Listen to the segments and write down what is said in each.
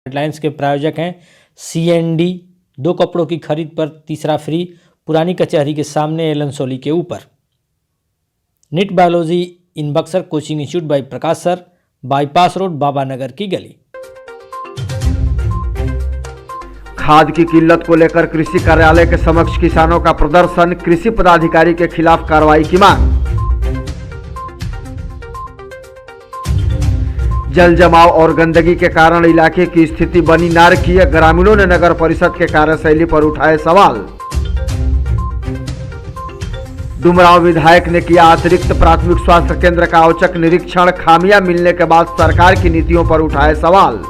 Headlines के प्रायोजक हैं CND, 2 कपड़ों की खरीद पर तीसरा फ्री, पुरानी कचहरी के सामने एलन सोली के ऊपर। NEET biology in Buxar coaching institute by Prakash sir, bypass road, Baba Nagar की गली। खाद की किल्लत को लेकर कृषि कार्यालय के समक्ष किसानों का प्रदर्शन, कृषि पदाधिकारी के खिलाफ कार्रवाई की मांग। जल जमाव और गंदगी के कारण इलाके की स्थिति बनी नारकीय, ग्रामीणों ने नगर परिषद के कार्यशैली पर उठाए सवाल। डुमरांव विधायक ने किया अतिरिक्त प्राथमिक स्वास्थ्य केंद्र का औचक निरीक्षण, खामियां मिलने के बाद सरकार की नीतियों पर उठाए सवाल।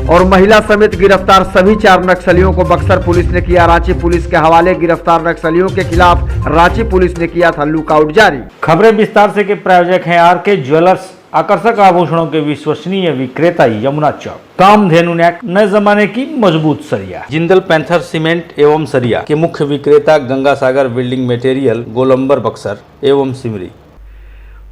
और महिला समेत गिरफ्तार सभी 4 नक्सलियों को बक्सर पुलिस ने किया रांची पुलिस के हवाले। गिरफ्तार नक्सलियों के खिलाफ रांची पुलिस ने किया था लुकआउट जारी। खबरें विस्तार से के प्रायोजक हैं RK ज्वेलर्स, आकर्षक आभूषणों के विश्वसनीय विक्रेता, यमुना चौक। कामधेनु नेक, नए जमाने की मजबूत सरिया। जिंदल पैंथर सीमेंट एवं सरिया के मुख्य विक्रेता गंगा सागर बिल्डिंग मटेरियल, गोलंबर बक्सर एवं सिमरी।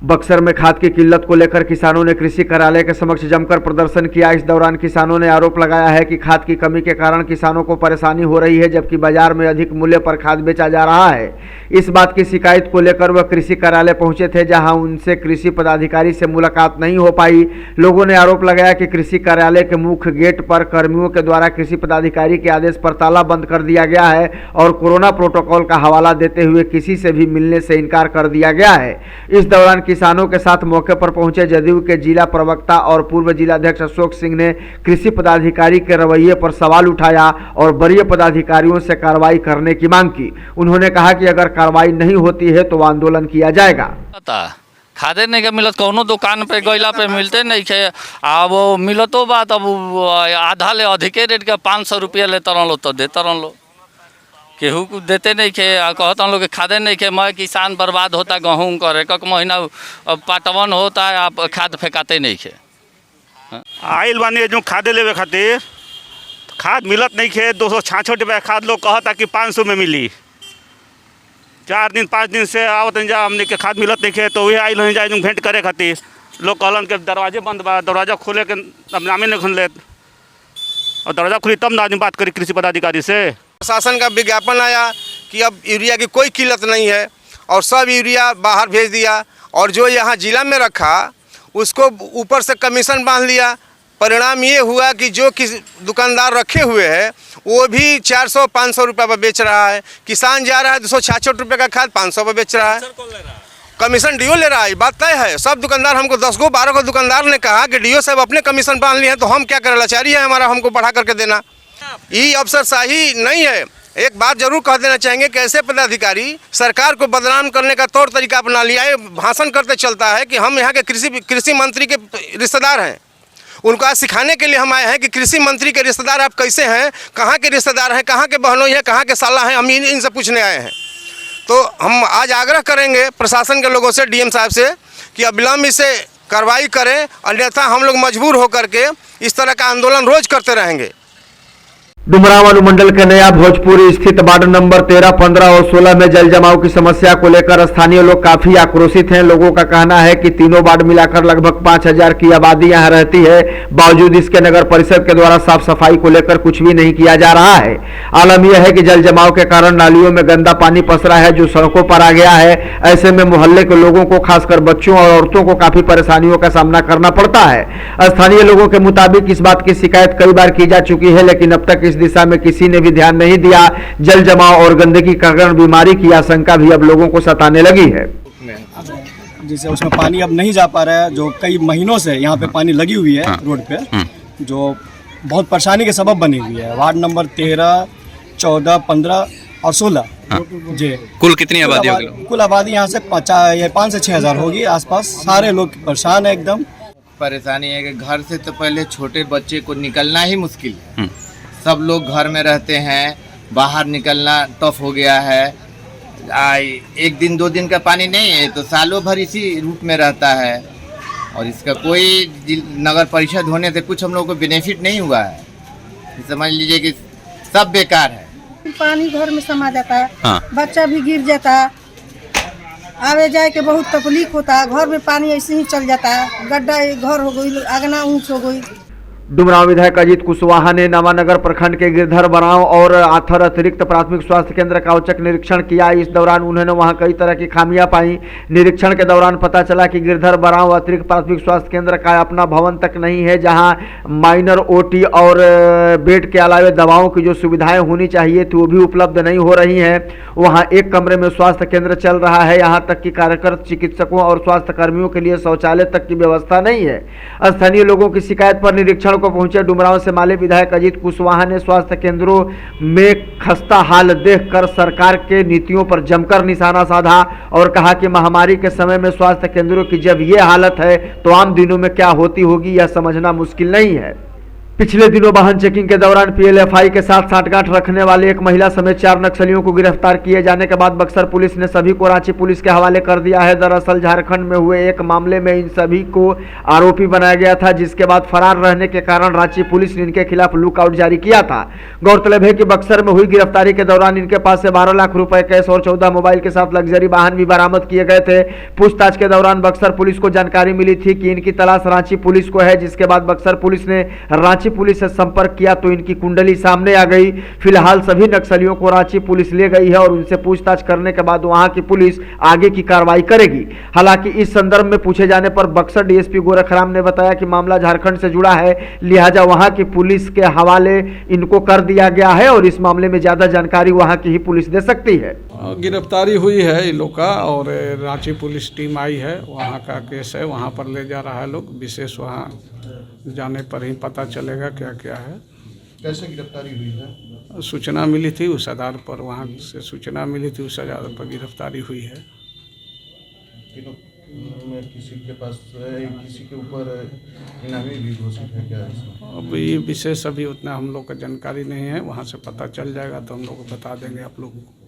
बक्सर में खाद की किल्लत को लेकर किसानों ने कृषि कार्यालय के समक्ष जमकर प्रदर्शन किया। इस दौरान किसानों ने आरोप लगाया है कि खाद की कमी के कारण किसानों को परेशानी हो रही है, जबकि बाजार में अधिक मूल्य पर खाद बेचा जा रहा है। इस बात की शिकायत को लेकर वह कृषि कार्यालय पहुंचे थे, जहां उनसे कृषि पदाधिकारी से मुलाकात नहीं हो पाई। लोगों ने आरोप लगाया कि कृषि कार्यालय के मुख्य गेट पर कर्मियों के द्वारा कृषि पदाधिकारी के आदेश पर ताला बंद कर दिया गया है और कोरोना प्रोटोकॉल का हवाला देते हुए किसी से भी मिलने से इनकार कर दिया गया है। इस दौरान किसानों के साथ मौके पर पहुंचे जदयू के जिला प्रवक्ता और पूर्व जिलाध्यक्ष अशोक सिंह ने कृषि पदाधिकारी के रवैये पर सवाल उठाया और वरीय पदाधिकारियों से कार्रवाई करने की मांग की। उन्होंने कहा कि अगर कार्रवाई नहीं होती है तो आंदोलन किया जाएगा। खादे नहीं के मिलत, कोनो दुकान पे गइला पे मिलते नहीं के, अब मिलतो बा तब आधा ले अधिके रेट के 500 रुपया लेते रहलो तो देते रहलो, केहू को देते नहीं खे। कहता लोग खादे नहीं खे, मैं किसान बर्बाद होता, गेहूँ कर एक महीना पाटवन होता है, आप खाद फेंकाते नहीं खे। आइल बानी जो खादे लेवे खातिर, खाद मिलत नहीं खे। 266 रुपया खाद लोग कहता कि 500 में मिली। 4 दिन 5 दिन से आवत जा हमने के खाद मिलत नहीं खे, तो वही आइल नहीं जाए भेंट करे खातिर। लोग कहलन के दरवाजे बंद बा, दरवाजा खोले के अब नामे नहीं खुल ले, और दरवाजा खुली तब ना आदमी बात करी कृषि पदाधिकारी से। प्रशासन का विज्ञापन आया कि अब यूरिया की कोई किल्लत नहीं है और सब यूरिया बाहर भेज दिया, और जो यहाँ जिला में रखा उसको ऊपर से कमीशन बांध लिया। परिणाम ये हुआ कि जो दुकानदार रखे हुए हैं वो भी 400-500 रुपये पर बेच रहा है। किसान जा रहा है 266 रुपये का खाद 500 पर बेच रहा है, कमीशन डीओ ले रहा है। बात तय है, सब दुकानदार हमको 10 को 12 को दुकानदार ने कहा कि डीओ साहब अपने कमीशन बांध लिए हैं तो हम क्या करें, लाचारी है हमारा, हमको बढ़ा करके देना। ये अफसरशाही नहीं है। एक बात जरूर कह देना चाहेंगे कि ऐसे पदाधिकारी सरकार को बदनाम करने का तौर तरीका अपना लिया है। भाषण करते चलता है कि हम यहाँ के कृषि मंत्री के रिश्तेदार हैं। उनको आज सिखाने के लिए हम आए हैं कि कृषि मंत्री के रिश्तेदार आप कैसे हैं, कहाँ के रिश्तेदार हैं, कहाँ के बहनों हैं, कहाँ के साला हैं, हम इनसे पूछने आए हैं। तो हम आज आग्रह करेंगे प्रशासन के लोगों से, डीएम साहब से, कि अविलंब इसे कार्रवाई करें, अन्यथा हम लोग मजबूर होकर के इस तरह का आंदोलन रोज करते रहेंगे। डुमरांव अनुमंडल के नया भोजपुरी स्थित वार्ड नंबर 13, 15 और 16 में जल जमाव की समस्या को लेकर स्थानीय लोग काफी आक्रोशित हैं। लोगों का कहना है कि तीनों वार्ड मिलाकर लगभग 5000 की आबादी यहां रहती है, बावजूद इसके नगर परिषद के द्वारा साफ सफाई को लेकर कुछ भी नहीं किया जा रहा है। आलम यह है कि जल जमाव के कारण नालियों में गंदा पानी पसरा है जो सड़कों पर आ गया है। ऐसे में मोहल्ले के लोगों को, खासकर बच्चों और औरतों को काफी परेशानियों का सामना करना पड़ता है। स्थानीय लोगों के मुताबिक इस बात की शिकायत कई बार की जा चुकी है, लेकिन अब तक इस दिशा में किसी ने भी ध्यान नहीं दिया। जल जमाव और गंदगी के कारण बीमारी की आशंका भी अब लोगों को सताने लगी है। जैसे उसमें पानी अब नहीं जा पा रहा है, जो कई महीनों से यहाँ पे पानी लगी हुई है रोड पे, जो बहुत परेशानी के सबब बनी हुई है। वार्ड नंबर 13, 14, 15 और 16 जी। कुल कितनी आबादी होगी? कुल आबादी यहाँ से 5 से 6 हज़ार होगी आसपास। सारे लोग परेशान है एकदम। परेशानी है कि घर से तो पहले छोटे बच्चे को निकलना ही मुश्किल है। सब लोग घर में रहते हैं, बाहर निकलना टफ हो गया है। 1 दिन 2 दिन का पानी नहीं है तो सालों भर इसी रूप में रहता है, और इसका कोई नगर परिषद होने से कुछ हम लोग को बेनिफिट नहीं हुआ है। समझ लीजिए कि सब बेकार है। पानी घर में समा जाता है, हाँ। बच्चा भी गिर जाता है, आवे जाए के बहुत तकलीफ होता है। घर में पानी ऐसे ही चल जाता है, गड्ढा घर हो गई, आंगना ऊंच हो गई। डुमरांव विधायक अजीत कुशवाहा ने नवानगर प्रखंड के गिरधर बराव और आथर अतिरिक्त प्राथमिक स्वास्थ्य केंद्र का औचक निरीक्षण किया। इस दौरान उन्होंने वहां कई तरह की खामियां पाई। निरीक्षण के दौरान पता चला कि गिरधर बराव अतिरिक्त प्राथमिक स्वास्थ्य केंद्र का अपना भवन तक नहीं है, जहां माइनर ओटी और बेड के अलावे दवाओं की जो सुविधाएं होनी चाहिए थी वो भी उपलब्ध नहीं हो रही हैं। वहां एक कमरे में स्वास्थ्य केंद्र चल रहा है, यहाँ तक कि कार्यरत चिकित्सकों और स्वास्थ्य कर्मियों के लिए शौचालय तक की व्यवस्था नहीं है। स्थानीय लोगों की शिकायत पर निरीक्षण को पहुंचे डुमरांव से माले विधायक अजीत कुशवाहा ने स्वास्थ्य केंद्रों में खस्ता हाल देखकर सरकार के नीतियों पर जमकर निशाना साधा और कहा कि महामारी के समय में स्वास्थ्य केंद्रों की जब ये हालत है तो आम दिनों में क्या होती होगी यह समझना मुश्किल नहीं है। पिछले दिनों वाहन चेकिंग के दौरान पीएलएफआई के साथ साठगांठ रखने वाले एक महिला समेत 4 नक्सलियों को गिरफ्तार किए जाने के बाद बक्सर पुलिस ने सभी को रांची पुलिस के हवाले कर दिया है। दरअसल झारखंड में हुए एक मामले में इन सभी को आरोपी बनाया गया था, जिसके बाद फरार रहने के कारण रांची पुलिस ने इनके खिलाफ लुकआउट जारी किया था। गौरतलब है कि बक्सर में हुई गिरफ्तारी के दौरान इनके पास से 12 लाख रुपए कैश और 14 मोबाइल के साथ लग्जरी वाहन भी बरामद किए गए थे। पूछताछ के दौरान बक्सर पुलिस को जानकारी मिली थी कि इनकी तलाश रांची पुलिस को है, जिसके बाद बक्सर पुलिस ने रांची पुलिस से संपर्क किया तो इनकी कुंडली सामने आ गई। फिलहाल सभी नक्सलियों को रांची पुलिस ले गई है और उनसे पूछताछ करने के बाद वहां की पुलिस आगे की कार्रवाई करेगी। हालांकि इस संदर्भ में पूछे जाने पर बक्सर डीएसपी गोरखराम ने बताया कि मामला झारखंड से जुड़ा है, लिहाजा वहां की पुलिस के हवाले इनको कर दिया गया है और इस मामले में ज्यादा जानकारी वहां की ही पुलिस दे सकती है। गिरफ्तारी हुई है इन लोग का और रांची पुलिस टीम आई है, वहाँ का केस है, वहाँ पर ले जा रहा है लोग। विशेष वहाँ जाने पर ही पता चलेगा क्या क्या है। कैसे गिरफ्तारी हुई है? सूचना मिली थी, उस आधार पर वहाँ से सूचना मिली थी, उस आधार पर गिरफ्तारी हुई है। में किसी के पास किसी के ऊपर इनामी भी घोषित है क्या? अब ये विशेष अभी उतना हम लोग का जानकारी नहीं है, वहाँ से पता चल जाएगा तो हम लोग को बता देंगे आप लोगों को।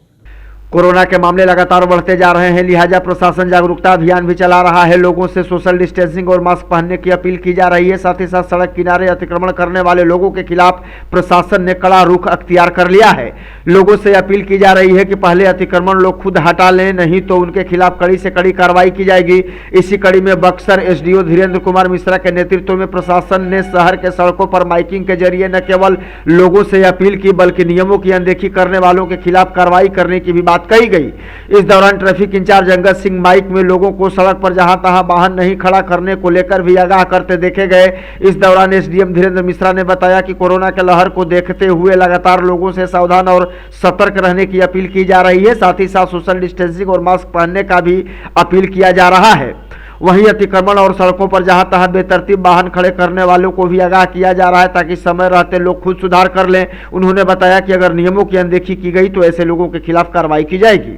कोरोना के मामले लगातार बढ़ते जा रहे हैं, लिहाजा प्रशासन जागरूकता अभियान भी चला रहा है। लोगों से सोशल डिस्टेंसिंग और मास्क पहनने की अपील की जा रही है। साथ ही साथ सड़क किनारे अतिक्रमण करने वाले लोगों के खिलाफ प्रशासन ने कड़ा रुख अख्तियार कर लिया है। लोगों से अपील की जा रही है कि पहले अतिक्रमण लोग खुद हटा लें, नहीं तो उनके खिलाफ कड़ी से कड़ी कार्रवाई की जाएगी। इसी कड़ी में बक्सर एसडीओ धीरेन्द्र कुमार मिश्रा के नेतृत्व में प्रशासन ने शहर के सड़कों पर माइकिंग के जरिए न केवल लोगों से अपील की बल्कि नियमों की अनदेखी करने वालों के खिलाफ कार्रवाई करने की भी बात कही गई। इस दौरान traffic incharge Angad Singh mike में लोगों को सड़क पर जहां तहां वाहन नहीं खड़ा करने को लेकर भी आगाह करते देखे गए। इस दौरान एसडीएम धीरेन्द्र मिश्रा ने बताया कि कोरोना के लहर को देखते हुए लगातार लोगों से सावधान और सतर्क रहने की अपील की जा रही है। साथ ही साथ सोशल डिस्टेंसिंग और मास्क पहनने का भी अपील किया जा रहा है। वहीं अतिक्रमण और सड़कों पर जहां तहां बेतरतीब वाहन खड़े करने वालों को भी आगाह किया जा रहा है ताकि समय रहते लोग खुद सुधार कर लें। उन्होंने बताया कि अगर नियमों की अनदेखी की गई तो ऐसे लोगों के खिलाफ कार्रवाई की जाएगी।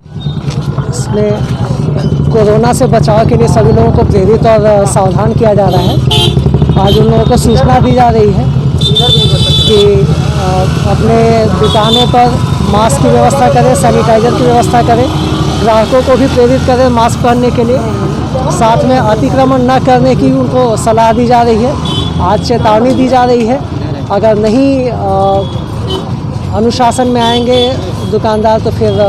इसमें कोरोना से बचाव के लिए सभी लोगों को प्रेरित और सावधान किया जा रहा है। आज उन लोगों को सूचना दी जा रही है कि अपने दुकानों पर मास्क की व्यवस्था करें, सैनिटाइजर की व्यवस्था करें, ग्राहकों को भी प्रेरित करें मास्क पहनने के लिए। साथ में अतिक्रमण न करने की उनको सलाह दी जा रही है। आज चेतावनी दी जा रही है, अगर नहीं अनुशासन में आएंगे दुकानदार तो फिर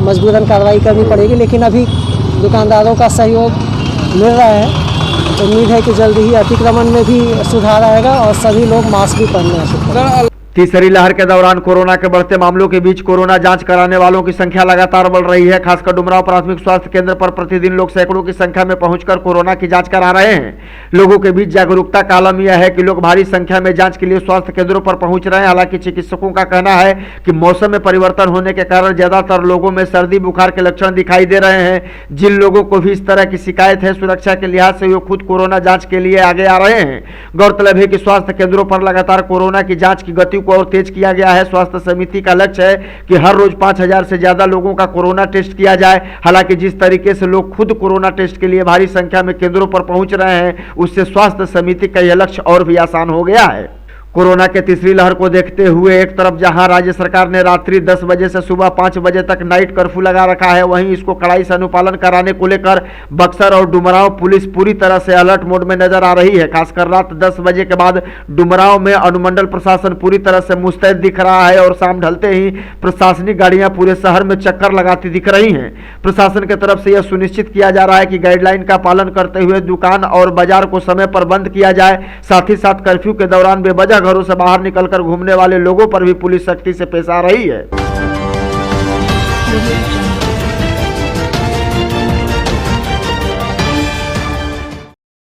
मजबूरन कार्रवाई करनी पड़ेगी। लेकिन अभी दुकानदारों का सहयोग मिल रहा है, उम्मीद है कि जल्दी ही अतिक्रमण में भी सुधार आएगा और सभी लोग मास्क भी पहनना शुरू करें। तीसरी लहर के दौरान कोरोना के बढ़ते मामलों के बीच कोरोना जांच कराने वालों की संख्या लगातार बढ़ रही है। खासकर डुमरांव प्राथमिक स्वास्थ्य केंद्र पर प्रतिदिन लोग सैकड़ों की संख्या में पहुंचकर कोरोना की जांच करा रहे हैं। लोगों के बीच जागरूकता का आलम यह है कि लोग भारी संख्या में जांच के लिए स्वास्थ्य केंद्रों पर पहुंच रहे हैं। हालांकि चिकित्सकों का कहना है कि मौसम में परिवर्तन होने के कारण ज्यादातर लोगों में सर्दी बुखार के लक्षण दिखाई दे रहे हैं। जिन लोगों को भी इस तरह की शिकायत है, सुरक्षा के लिहाज से वे खुद कोरोना जांच के लिए आगे आ रहे हैं। गौरतलब है कि स्वास्थ्य केंद्रों पर लगातार कोरोना की जांच की गति को और तेज किया गया है। स्वास्थ्य समिति का लक्ष्य है कि हर रोज 5000 से ज्यादा लोगों का कोरोना टेस्ट किया जाए। हालांकि जिस तरीके से लोग खुद कोरोना टेस्ट के लिए भारी संख्या में केंद्रों पर पहुंच रहे हैं, उससे स्वास्थ्य समिति का यह लक्ष्य और भी आसान हो गया है। कोरोना के तीसरी लहर को देखते हुए एक तरफ जहां राज्य सरकार ने रात्रि 10 बजे से सुबह 5 बजे तक नाइट कर्फ्यू लगा रखा है, वहीं इसको कड़ाई से अनुपालन कराने को लेकर बक्सर और डुमरांव पुलिस पूरी तरह से अलर्ट मोड में नजर आ रही है। खासकर रात 10 बजे के बाद डुमरांव में अनुमंडल प्रशासन पूरी तरह से मुस्तैद दिख रहा है और शाम ढलते ही प्रशासनिक गाड़ियां पूरे शहर में चक्कर लगाती दिख रही हैं। प्रशासन की तरफ से यह सुनिश्चित किया जा रहा है कि गाइडलाइन का पालन करते हुए दुकान और बाजार को समय पर बंद किया जाए। साथ ही साथ कर्फ्यू के दौरान बेवजह घरों से बाहर निकलकर घूमने वाले लोगों पर भी पुलिस सख्ती से पेश आ रही है।